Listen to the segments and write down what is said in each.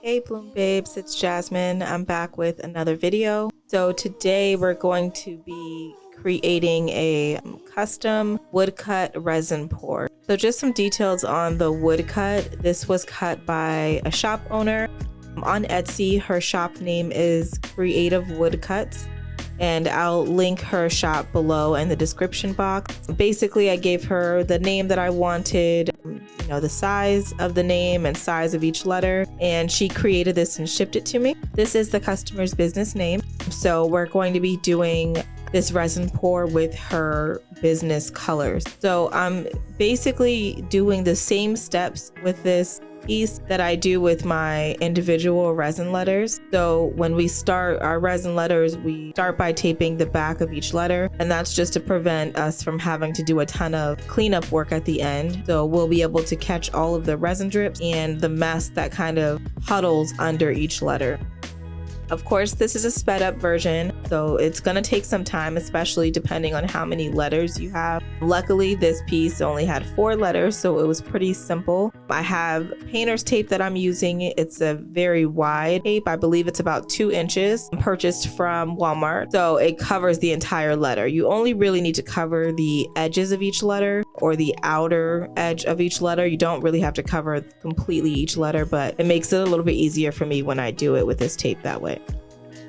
Hey Bloom Babes, it's Jasmine. I'm back with another video. So today we're going to be creating a custom woodcut resin pour. So just some details on the woodcut. This was cut by a shop owner. On Etsy, her shop name is Creative Woodcuts, and I'll link her shop below in the description box. Basically, I gave her the name that I wanted, the size of the name and size of each letter, and she created this and shipped it to me. This is the customer's business name. So we're going to be doing this resin pour with her business colors. So I'm basically doing the same steps with this piece that I do with my individual resin letters. So when we start our resin letters, we start by taping the back of each letter, and that's just to prevent us from having to do a ton of cleanup work at the end. So we'll be able to catch all of the resin drips and the mess that kind of puddles under each letter. Of course, this is a sped up version, so it's gonna take some time, especially depending on how many letters you have. Luckily, this piece only had 4 letters, so it was pretty simple. I have painter's tape that I'm using. It's a very wide tape. I believe it's about 2 inches, purchased from Walmart. So it covers the entire letter. You only really need to cover the edges of each letter or the outer edge of each letter. You don't really have to cover completely each letter, but it makes it a little bit easier for me when I do it with this tape that way.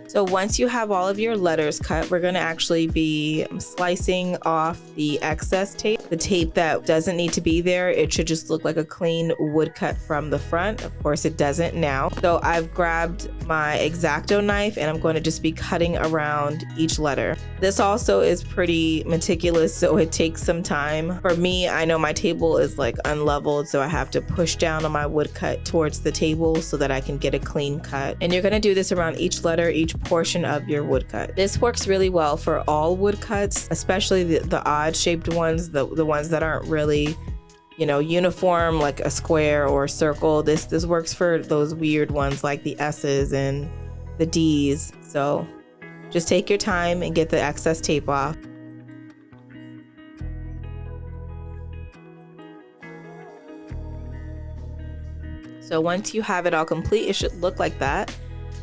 So once you have all of your letters cut, we're gonna actually be slicing off the excess tape. The tape that doesn't need to be there, it should just look like a clean woodcut from the front. Of course, it doesn't now. So I've grabbed my X-Acto knife and I'm going to just be cutting around each letter. This also is pretty meticulous, so it takes some time. For me, I know my table is like unleveled, so I have to push down on my woodcut towards the table so that I can get a clean cut. And you're gonna do this around each letter, each portion of your woodcut. This works really well for all woodcuts, especially the odd shaped ones, the ones that aren't really, uniform, like a square or a circle. This works for those weird ones like the S's and the D's. So just take your time and get the excess tape off. So once you have it all complete, it should look like that.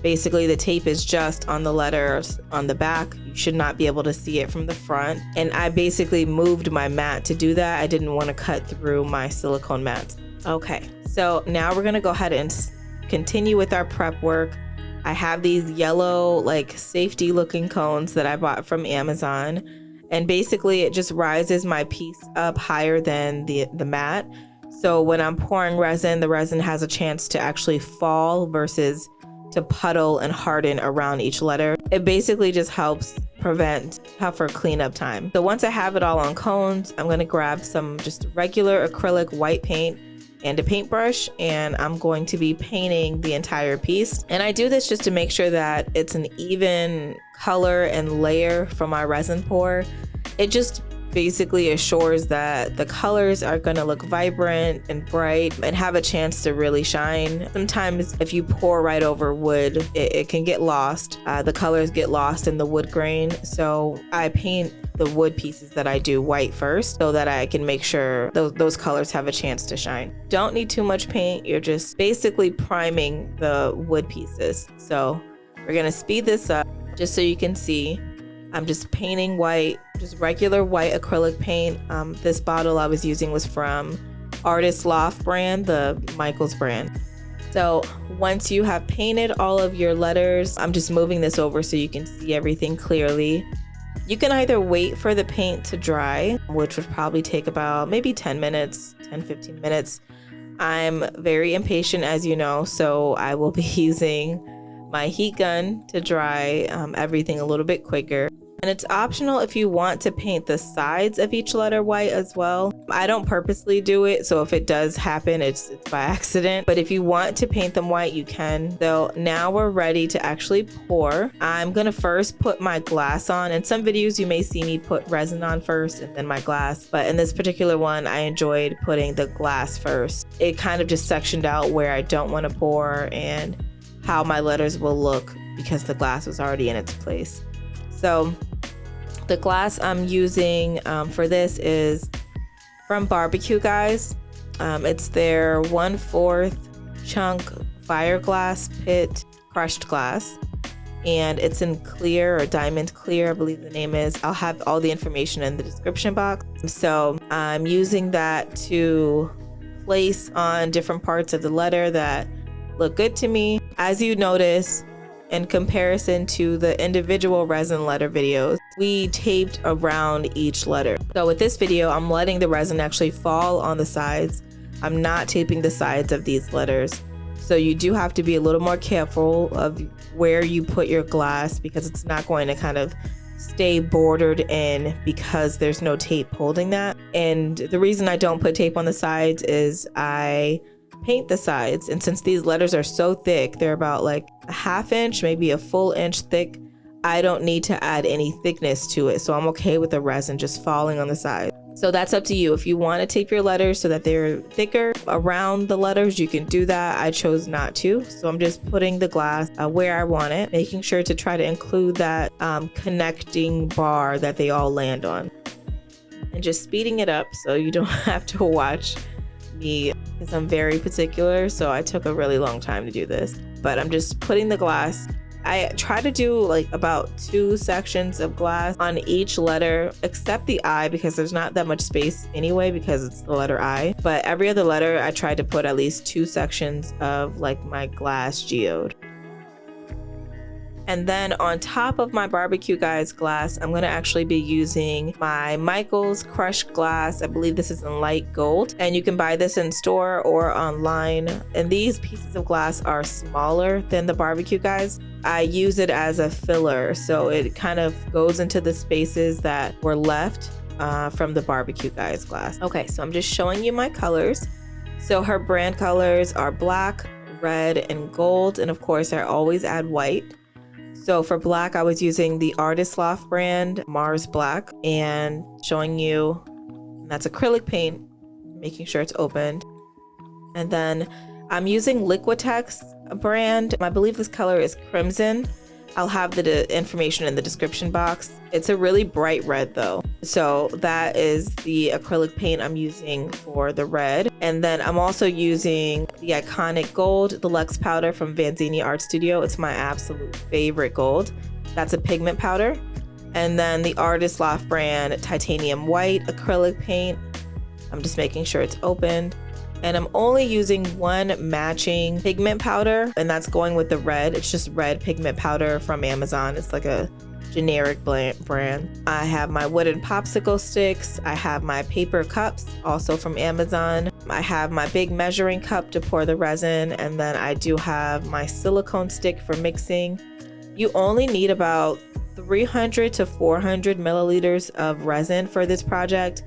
Basically, the tape is just on the letters on the back. You should not be able to see it from the front. And I basically moved my mat to do that. I didn't want to cut through my silicone mats. Okay, so now we're gonna go ahead and continue with our prep work. I have these yellow, like safety looking cones that I bought from Amazon. And basically it just rises my piece up higher than the mat. So when I'm pouring resin, the resin has a chance to actually fall versus to puddle and harden around each letter. It basically just helps prevent tougher cleanup time. So once I have it all on cones, I'm gonna grab some just regular acrylic white paint and a paintbrush, and I'm going to be painting the entire piece. And I do this just to make sure that it's an even color and layer for my resin pour. It just basically assures that the colors are going to look vibrant and bright and have a chance to really shine. Sometimes if you pour right over wood, it can get lost. The colors get lost in the wood grain. So I paint the wood pieces that I do white first so that I can make sure those colors have a chance to shine. Don't need too much paint. You're just basically priming the wood pieces. So we're going to speed this up just so you can see. I'm just painting white, just regular white acrylic paint. This bottle I was using was from Artist Loft brand, the Michaels brand. So once you have painted all of your letters, I'm just moving this over so you can see everything clearly. You can either wait for the paint to dry, which would probably take about maybe 10 minutes, 10-15 minutes. I'm very impatient, as you know, so I will be using my heat gun to dry everything a little bit quicker. And it's optional if you want to paint the sides of each letter white as well. I don't purposely do it, so if it does happen, it's by accident. But if you want to paint them white, you can. So now we're ready to actually pour. I'm gonna first put my glass on. In some videos, you may see me put resin on first and then my glass. But in this particular one, I enjoyed putting the glass first. It kind of just sectioned out where I don't want to pour and how my letters will look because the glass was already in its place. So the glass I'm using for this is from Barbecue Guys. It's their 1/4 chunk Fire Glass Pit Crushed Glass, and it's in clear or diamond clear, I believe the name is. I'll have all the information in the description box. So I'm using that to place on different parts of the letter that look good to me. As you notice, in comparison to the individual resin letter videos, we taped around each letter. So with this video, I'm letting the resin actually fall on the sides. I'm not taping the sides of these letters. So you do have to be a little more careful of where you put your glass, because it's not going to kind of stay bordered in because there's no tape holding that. And the reason I don't put tape on the sides is I paint the sides, and since these letters are so thick, they're about like a ½ inch, maybe a full inch thick, I don't need to add any thickness to it. So I'm okay with the resin just falling on the side. So that's up to you. If you want to tape your letters so that they're thicker around the letters, you can do that. I chose not to. So I'm just putting the glass where I want it, making sure to try to include that connecting bar that they all land on. And just speeding it up so you don't have to watch me, because I'm very particular. So I took a really long time to do this. But I'm just putting the glass. I try to do like about 2 sections of glass on each letter, except the I, because there's not that much space anyway because it's the letter I. But every other letter, I tried to put at least 2 sections of like my glass geode. And then on top of my barbecue guys glass, I'm going to actually be using my Michaels crushed glass. I believe this is in light gold, and you can buy this in store or online. And these pieces of glass are smaller than the barbecue guys. I use it as a filler, so it kind of goes into the spaces that were left from the barbecue guys glass. Okay, so I'm just showing you my colors. So her brand colors are black, red, and gold. And of course, I always add white. So for black, I was using the Artist Loft brand, Mars Black, and showing you that's acrylic paint, making sure it's opened. And then I'm using Liquitex brand. I believe this color is Crimson. I'll have the information in the description box. It's a really bright red though. So that is the acrylic paint I'm using for the red. And then I'm also using the iconic gold, the Luxe powder from Vanzini Art Studio. It's my absolute favorite gold. That's a pigment powder. And then the Artist Loft brand titanium white acrylic paint. I'm just making sure it's opened. And I'm only using one matching pigment powder, and that's going with the red. It's just red pigment powder from Amazon. It's like a generic brand. I have my wooden popsicle sticks. I have my paper cups, also from Amazon. I have my big measuring cup to pour the resin, and then I do have my silicone stick for mixing. You only need about 300 to 400 milliliters of resin for this project.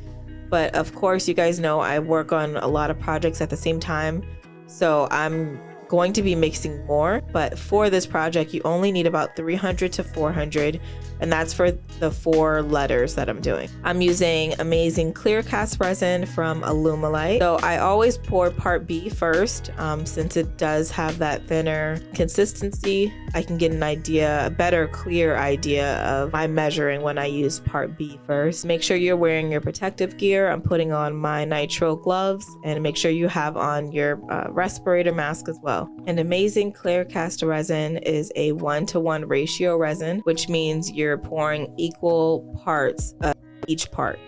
But of course, you guys know I work on a lot of projects at the same time, so I'm going to be mixing more. But for this project, you only need about 300 to 400, and that's for the 4 letters that I'm doing. I'm using amazing clear cast resin from Alumilite. So I always pour part B first, since it does have that thinner consistency. I can get an idea, a better, clear idea of my measuring when I use part B first. Make sure you're wearing your protective gear. I'm putting on my nitrile gloves, and make sure you have on your respirator mask as well. An amazing clear cast resin is a 1-to-1 ratio resin, which means you're pouring equal parts of each part.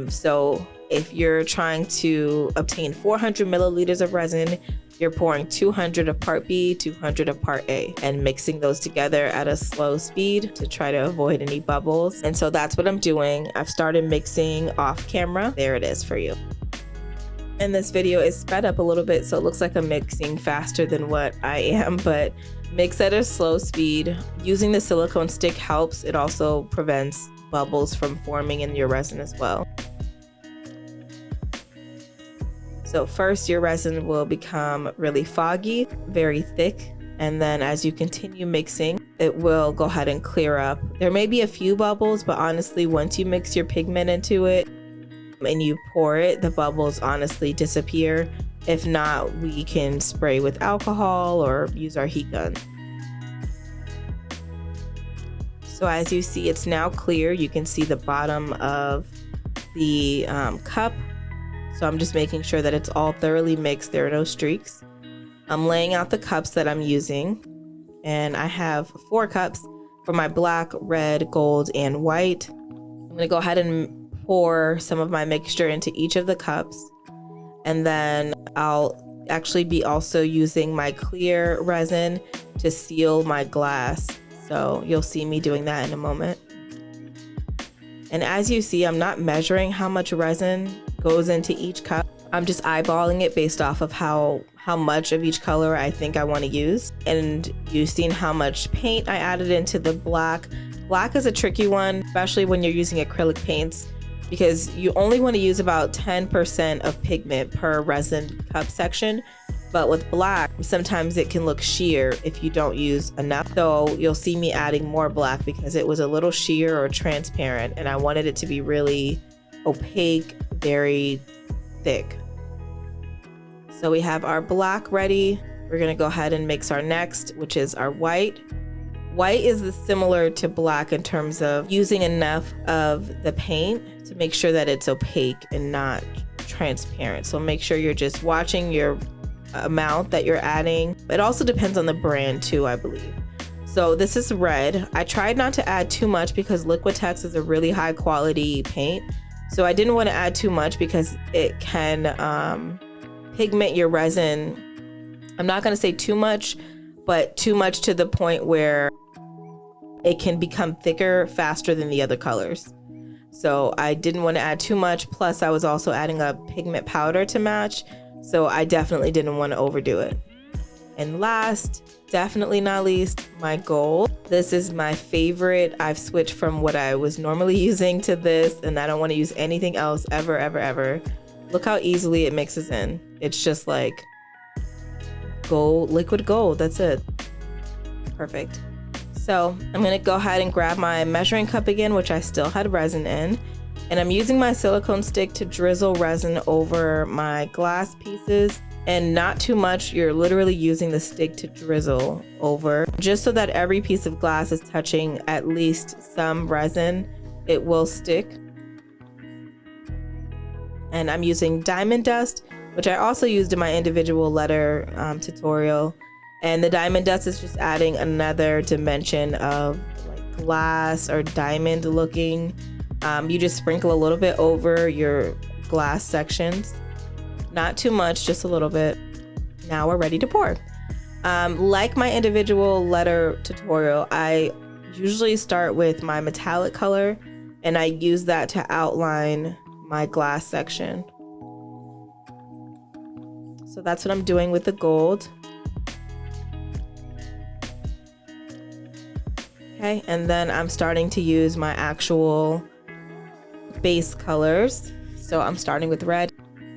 So if you're trying to obtain 400 milliliters of resin, you're pouring 200 of part B, 200 of part A, and mixing those together at a slow speed to try to avoid any bubbles. And so that's what I'm doing. I've started mixing off camera. There it is for you. And this video is sped up a little bit, so it looks like I'm mixing faster than what I am, but mix at a slow speed. Using the silicone stick helps. It also prevents bubbles from forming in your resin as well. So first, your resin will become really foggy, very thick, and then as you continue mixing, it will go ahead and clear up. There may be a few bubbles, but honestly, once you mix your pigment into it and you pour it, the bubbles honestly disappear. If not, we can spray with alcohol or use our heat gun. So as you see, it's now clear. You can see the bottom of the cup. So I'm just making sure that it's all thoroughly mixed. There are no streaks. I'm laying out the cups that I'm using, and I have 4 cups for my black, red, gold, and white. I'm gonna go ahead and pour some of my mixture into each of the cups, and then I'll actually be also using my clear resin to seal my glass. So you'll see me doing that in a moment. And as you see, I'm not measuring how much resin goes into each cup. I'm just eyeballing it based off of how much of each color I think I want to use. And you've seen how much paint I added into the black. Black is a tricky one, especially when you're using acrylic paints, because you only want to use about 10% of pigment per resin cup section. But with black, sometimes it can look sheer if you don't use enough. So you'll see me adding more black because it was a little sheer or transparent, and I wanted it to be really opaque, very thick. So we have our black ready. We're gonna go ahead and mix our next, which is our white. White is similar to black in terms of using enough of the paint to make sure that it's opaque and not transparent. So make sure you're just watching your amount that you're adding. It also depends on the brand too, I believe. So this is red. I tried not to add too much because Liquitex is a really high quality paint. So I didn't want to add too much because it can pigment your resin. I'm not going to say too much, but too much to the point where it can become thicker faster than the other colors. So I didn't want to add too much. Plus I was also adding a pigment powder to match. So I definitely didn't want to overdo it. And last, definitely not least, my gold. This is my favorite. I've switched from what I was normally using to this, and I don't want to use anything else ever, ever, ever. Look how easily it mixes in. It's just like gold, liquid gold. That's it. Perfect. So I'm going to go ahead and grab my measuring cup again, which I still had resin in. And I'm using my silicone stick to drizzle resin over my glass pieces, and not too much. You're literally using the stick to drizzle over, just so that every piece of glass is touching at least some resin. It will stick. And I'm using diamond dust, which I also used in my individual letter tutorial. And the diamond dust is just adding another dimension of like glass or diamond looking. You just sprinkle a little bit over your glass sections. Not too much, just a little bit. Now we're ready to pour. Like my individual letter tutorial, I usually start with my metallic color, and I use that to outline my glass section. So that's what I'm doing with the gold. Okay, and then I'm starting to use my actual base colors. So I'm starting with red,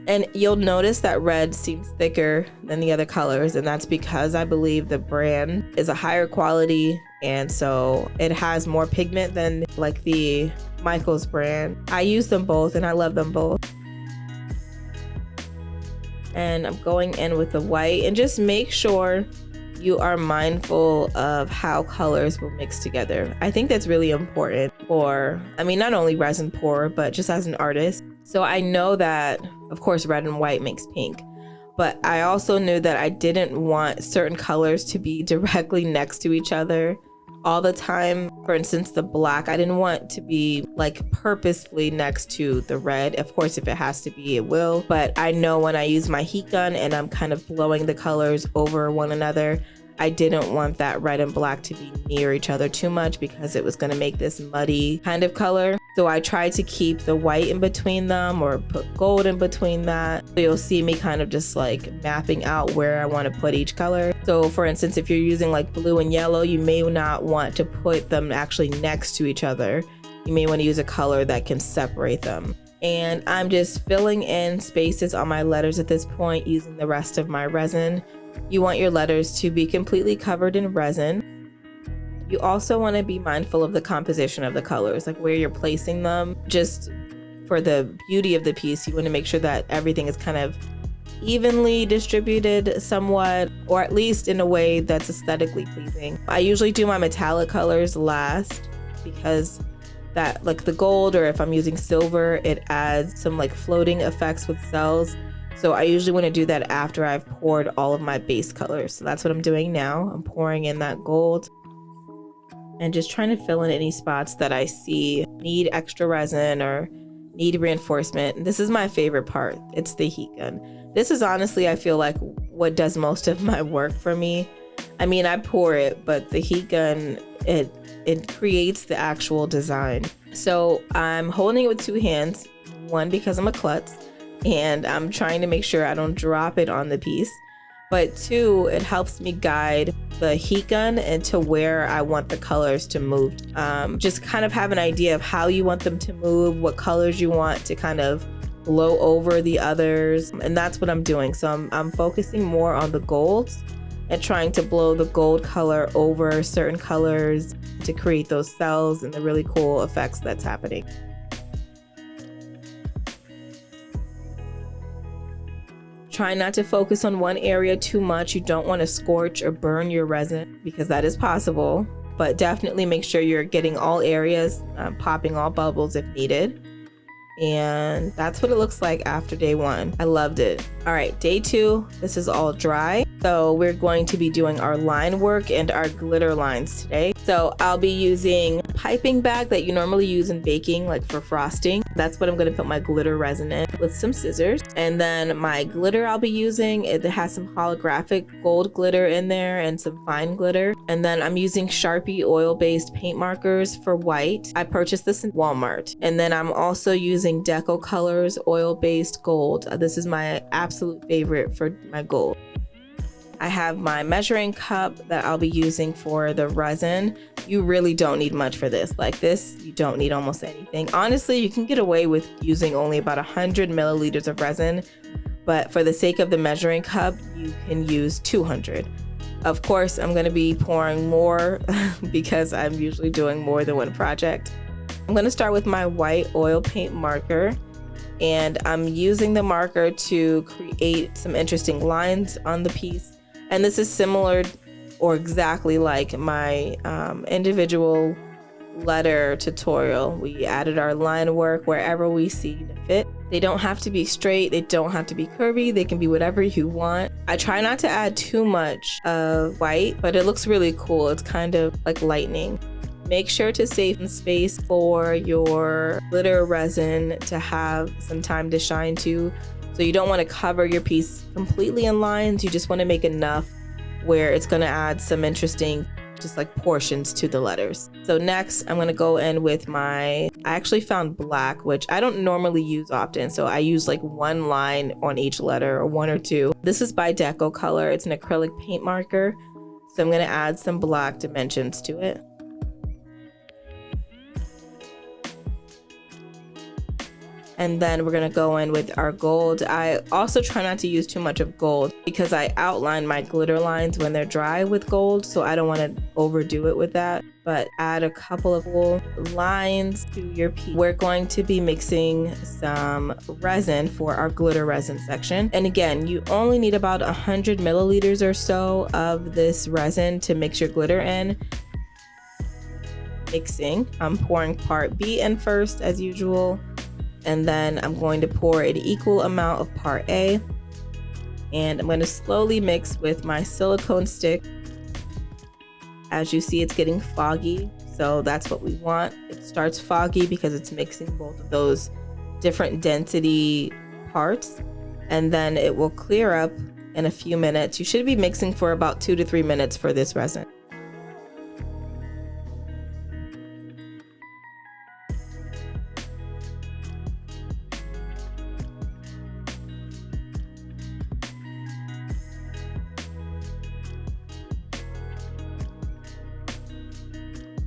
and you'll notice that red seems thicker than the other colors, and that's because I believe the brand is a higher quality, and so it has more pigment than like the Michaels brand. I use them both and I love them both. And I'm going in with the white, and just make sure you are mindful of how colors will mix together. I think that's really important for, I mean, not only resin pour, but just as an artist. So I know that, of course, red and white makes pink, but I also knew that I didn't want certain colors to be directly next to each other all the time. For instance, the black, I didn't want to be like purposefully next to the red. Of course, if it has to be, it will. But I know when I use my heat gun and I'm kind of blowing the colors over one another, I didn't want that red and black to be near each other too much because it was going to make this muddy kind of color. So I tried to keep the white in between them or put gold in between that. So you'll see me kind of just like mapping out where I want to put each color. So for instance, if you're using like blue and yellow, you may not want to put them actually next to each other. You may want to use a color that can separate them. And I'm just filling in spaces on my letters at this point using the rest of my resin. You want your letters to be completely covered in resin. You also want to be mindful of the composition of the colors, like where you're placing them. Just for the beauty of the piece, you want to make sure that everything is kind of evenly distributed somewhat, or at least in a way that's aesthetically pleasing. I usually do my metallic colors last because that, like the gold, or if I'm using silver, it adds some like floating effects with cells. So I usually want to do that after I've poured all of my base colors. So that's what I'm doing now. I'm pouring in that gold and just trying to fill in any spots that I see need extra resin or need reinforcement. And this is my favorite part. It's the heat gun. This is honestly, I feel like, what does most of my work for me. I mean, I pour it, but the heat gun, it creates the actual design. So I'm holding it with two hands, one because I'm a klutz, and I'm trying to make sure I don't drop it on the piece. But two, it helps me guide the heat gun into where I want the colors to move. Just kind of have an idea of how you want them to move, what colors you want to kind of blow over the others. And that's what I'm doing. So I'm focusing more on the golds and trying to blow the gold color over certain colors to create those cells and the really cool effects that's happening. Try not to focus on one area too much. You don't want to scorch or burn your resin because that is possible, but definitely make sure you're getting all areas, popping all bubbles if needed. And that's what it looks like after day one. I loved it. All right, day two, this is all dry. So we're going to be doing our line work and our glitter lines today. So I'll be using a piping bag that you normally use in baking, like for frosting. That's what I'm gonna put my glitter resin in with some scissors. And then my glitter I'll be using, it has some holographic gold glitter in there and some fine glitter. And then I'm using Sharpie oil-based paint markers for white. I purchased this in Walmart. And then I'm also using Deco Colors oil-based gold. This is my absolute favorite for my gold. I have my measuring cup that I'll be using for the resin. You really don't need much for this. Like this, you don't need almost anything. Honestly, you can get away with using only about 100 milliliters of resin, but for the sake of the measuring cup, you can use 200. Of course, I'm gonna be pouring more because I'm usually doing more than one project. I'm gonna start with my white oil paint marker, and I'm using the marker to create some interesting lines on the piece. And this is similar or exactly like my individual letter tutorial. We added our line work wherever we see fit. They don't have to be straight, they don't have to be curvy, they can be whatever you want. I try not to add too much of white, but it looks really cool. It's kind of like lightning. Make sure to save some space for your glitter resin to have some time to shine to. So you don't want to cover your piece completely in lines. You just want to make enough where it's going to add some interesting, just like portions to the letters. So next I'm going to go in with I actually found black, which I don't normally use often. So I use like one line on each letter or one or two. This is by Deco Color. It's an acrylic paint marker. So I'm going to add some black dimensions to it. And then we're gonna go in with our gold. I also try not to use too much of gold because I outline my glitter lines when they're dry with gold, so I don't want to overdo it with that. But add a couple of cool lines to your piece. We're going to be mixing some resin for our glitter resin section. And again, you only need about 100 milliliters or so of this resin to mix your glitter in. Mixing, I'm pouring part B in first as usual. And then I'm going to pour an equal amount of part A. And I'm going to slowly mix with my silicone stick. As you see, it's getting foggy. So that's what we want. It starts foggy because it's mixing both of those different density parts. And then it will clear up in a few minutes. You should be mixing for about 2 to 3 minutes for this resin.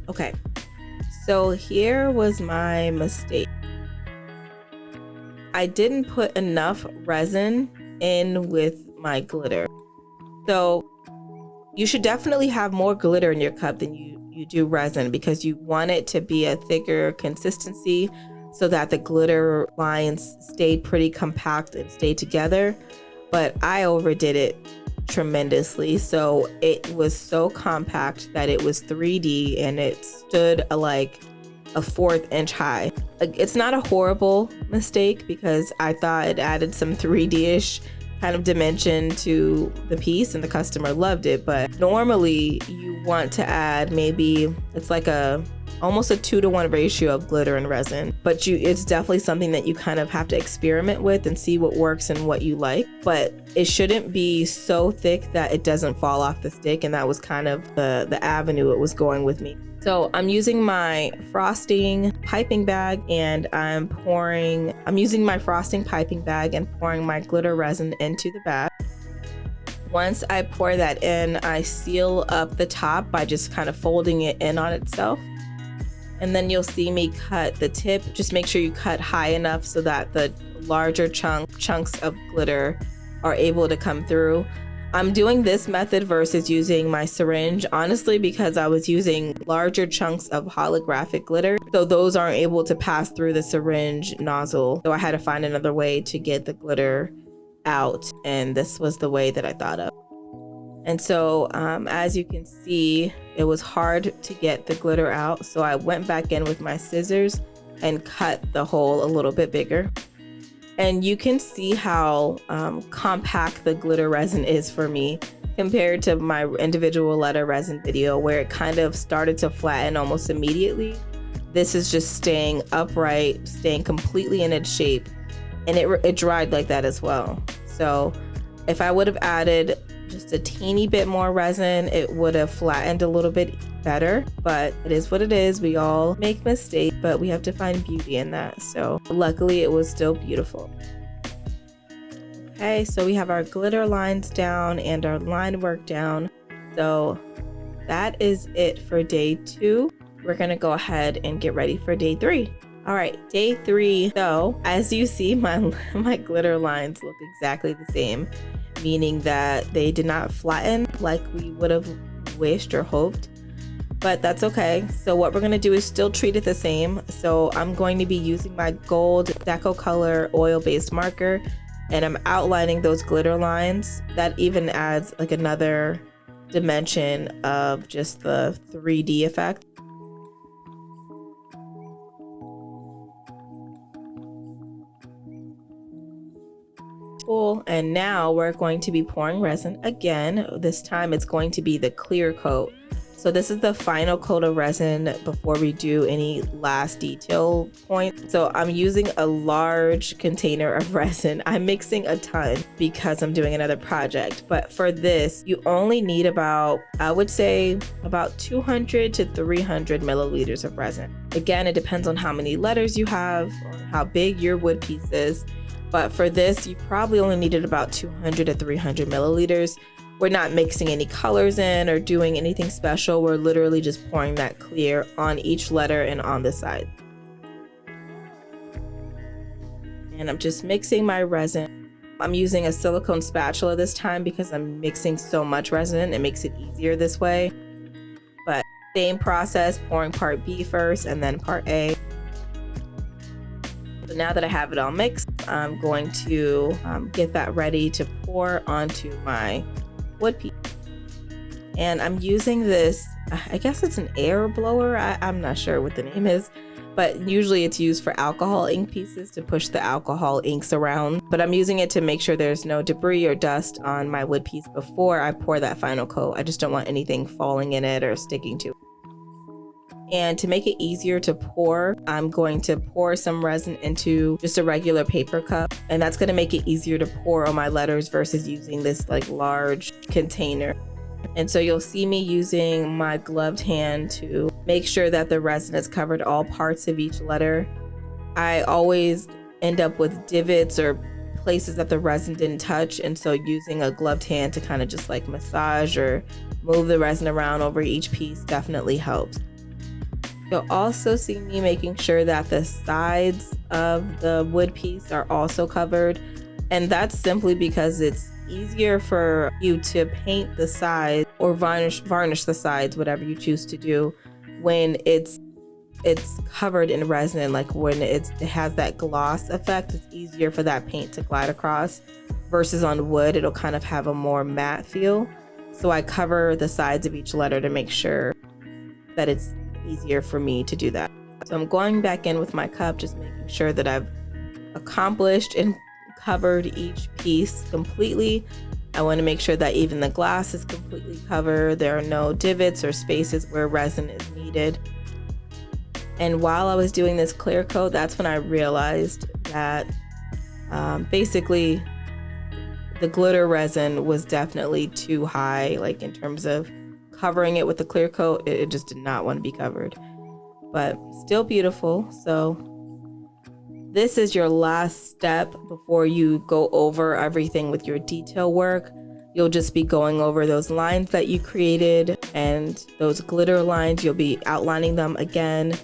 Okay, so here was my mistake. I didn't put enough resin in with my glitter. So you should definitely have more glitter in your cup than you do resin because you want it to be a thicker consistency so that the glitter lines stay pretty compact and stay together. But I overdid it tremendously, so it was so compact that it was 3D and it stood like a 1/4 inch high. It's not a horrible mistake because I thought it added some 3D-ish kind of dimension to the piece and the customer loved it. But normally you want to add, maybe it's like almost a 2-to-1 ratio of glitter and resin, but it's definitely something that you kind of have to experiment with and see what works and what you like. But it shouldn't be so thick that it doesn't fall off the stick, and that was kind of the avenue it was going with me. So I'm using my frosting piping bag and I'm using my frosting piping bag and pouring my glitter resin into the bag. Once I pour that in, I seal up the top by just kind of folding it in on itself. And then you'll see me cut the tip. Just make sure you cut high enough so that the larger chunks of glitter are able to come through. I'm doing this method versus using my syringe, honestly, because I was using larger chunks of holographic glitter. So those aren't able to pass through the syringe nozzle. So I had to find another way to get the glitter out. And this was the way that I thought of. And so as you can see, it was hard to get the glitter out. So I went back in with my scissors and cut the hole a little bit bigger. And you can see how compact the glitter resin is for me compared to my individual letter resin video where it kind of started to flatten almost immediately. This is just staying upright, staying completely in its shape, and it dried like that as well. So if I would have added just a teeny bit more resin, it would have flattened a little bit better, but it is what it is. We all make mistakes, but we have to find beauty in that. So luckily it was still beautiful. Okay, so we have our glitter lines down and our line work down. So that is it for day 2. We're gonna go ahead and get ready for day 3. All right, day 3. So as you see, my glitter lines look exactly the same, meaning that they did not flatten like we would have wished or hoped, but that's okay. So what we're gonna do is still treat it the same. So I'm going to be using my gold Deco Color oil-based marker, and I'm outlining those glitter lines. That even adds like another dimension of just the 3D effect. And now we're going to be pouring resin again. This time it's going to be the clear coat. So this is the final coat of resin before we do any last detail point. So I'm using a large container of resin. I'm mixing a ton because I'm doing another project. But for this, you only need about, I would say, about 200 to 300 milliliters of resin. Again, it depends on how many letters you have or how big your wood piece is. But for this, you probably only needed about 200 to 300 milliliters. We're not mixing any colors in or doing anything special. We're literally just pouring that clear on each letter and on the side. And I'm just mixing my resin. I'm using a silicone spatula this time because I'm mixing so much resin. It makes it easier this way. But same process, pouring part B first and then part A. So now that I have it all mixed, I'm going to get that ready to pour onto my wood piece. And I'm using this, I guess it's an air blower. I'm not sure what the name is, but usually it's used for alcohol ink pieces to push the alcohol inks around. But I'm using it to make sure there's no debris or dust on my wood piece before I pour that final coat. I just don't want anything falling in it or sticking to it. And to make it easier to pour, I'm going to pour some resin into just a regular paper cup. And that's going to make it easier to pour on my letters versus using this like large container. And so you'll see me using my gloved hand to make sure that the resin has covered all parts of each letter. I always end up with divots or places that the resin didn't touch. And so using a gloved hand to kind of just like massage or move the resin around over each piece definitely helps. You'll also see me making sure that the sides of the wood piece are also covered. And that's simply because it's easier for you to paint the sides or varnish the sides, whatever you choose to do, when it's covered in resin. Like when it has that gloss effect, it's easier for that paint to glide across versus on wood, it'll kind of have a more matte feel. So I cover the sides of each letter to make sure that it's easier for me to do that. So I'm going back in with my cup, just making sure that I've accomplished and covered each piece completely. I want to make sure that even the glass is completely covered. There are no divots or spaces where resin is needed. And while I was doing this clear coat, that's when I realized that basically the glitter resin was definitely too high, like in terms of covering it with the clear coat. It just did not want to be covered, but still beautiful. So this is your last step before you go over everything with your detail work. You'll just be going over those lines that you created, and those glitter lines, you'll be outlining them again.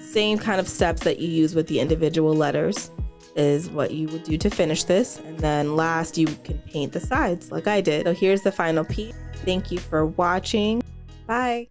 Same kind of steps that you use with the individual letters is what you would do to finish this. And then last, you can paint the sides like I did. So here's the final piece. Thank you for watching. Bye.